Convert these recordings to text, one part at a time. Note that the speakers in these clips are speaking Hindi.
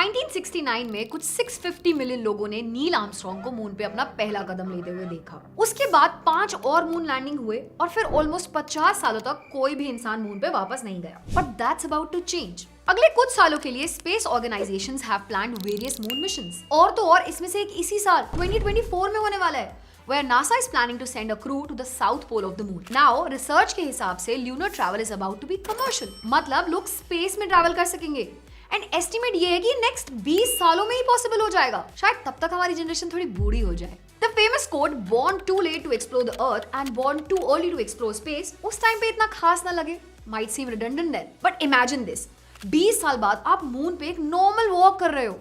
1969 में कुछ 650 मिलियन लोगों ने नील आर्मस्ट्रॉन्ग को मून पे अपना पहला कदम लेते हुए देखा। उसके बाद 5 और मून लैंडिंग हुए और फिर ऑलमोस्ट 50 सालों तक कोई भी इंसान मून पे वापस नहीं गया। But that's about to change. अगले कुछ सालों के लिए space organisations have planned various moon missions. और तो और इसमें से एक इसी साल 2024 में होने वाला है, where NASA is planning to send a crew to the south pole of the moon. Now, research के हिसाब से lunar travel is about to be commercial. मतलब लोग स्पेस में ट्रैवल कर सकेंगे। एंड एस्टिमेट ये है कि नेक्स्ट 20 सालों में ही पॉसिबल हो जाएगा। शायद तब तक हमारी जनरेशन थोड़ी बूढ़ी हो जाए। The famous quote born too late to explore the earth and born too early to explore space उस टाइम पे इतना खास ना लगे, might seem redundant then. But imagine this, 20 साल बाद आप मून पे एक नॉर्मल वॉक कर रहे हो,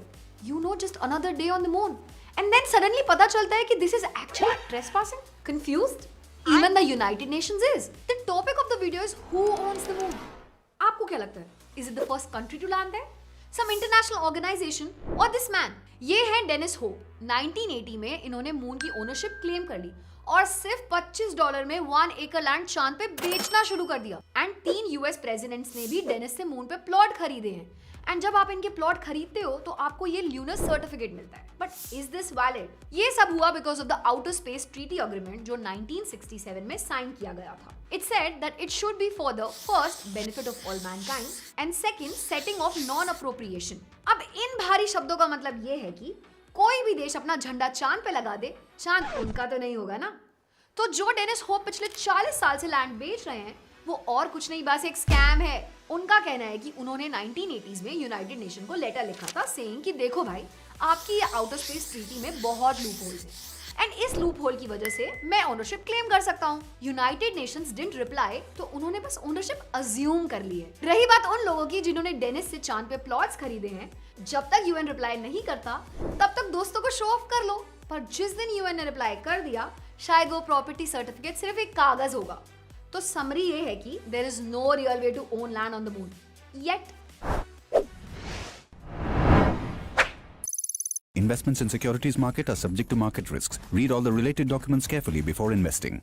you know just another day on the moon. And then suddenly पता चलता है कि this is actually trespassing. Confused? Even the United Nations is. The topic of the video is who owns the moon. आपको क्या लगता है? Is it the first country to land there? Some international organization or this man? ये है डेनिस होप। 1980 में इन्होंने मून की ओनरशिप क्लेम कर ली और सिर्फ $25 में 1 एकड़ लैंड चांद पे बेचना शुरू कर दिया। एंड 3 यूएस प्रेसिडेंट्स ने भी डेनिस से मून पे प्लॉट खरीदे हैं। एंड जब आप इनके प्लॉट खरीदते हो तो आपको ये ल्यूनर सर्टिफिकेट मिलता है। But is this valid? ये सब हुआ because of the outer space treaty agreement जो 1967 में साइन किया गया था। It said that it should be for the first benefit of all mankind and second setting of non-appropriation. अब इन भारी शब्दों का मतलब ये है कि कोई भी देश अपना झंडा चांद पे लगा दे, चांद उनका तो नहीं होगा ना। तो जो डेनिस होप पिछले 40 साल से लैंड बेच रहे हैं वो और कुछ नहीं, बस एक स्कैम है। उनका कहना है कि उन्होंने 1980s में यूनाइटेड नेशन को लेटर लिखा था सेइंग कि देखो भाई, आपकी ये आउटर स्पेस ट्रीटी में बहुत लूप होल्स हैं एंड इस लूप होल की वजह से मैं ओनरशिप क्लेम कर सकता हूँ। यूनाइटेड नेशंस डिडंट रिप्लाई, तो उन्होंने बस ओनरशिप अज्यूम कर ली है। रही बात उन लोगों की जिन्होंने डेनिस से चांद पे प्लॉट्स खरीदे हैं, जब तक यूएन रिप्लाई नहीं करता तब तक दोस्तों को शो ऑफ कर लो, पर जिस दिन यूएन ने रिप्लाई कर दिया शायद वो प्रॉपर्टी सर्टिफिकेट सिर्फ एक कागज होगा। तो समरी ये है कि there is no real way to own land on the moon yet. Investments in securities market are subject to market risks. Read all the related documents carefully before investing.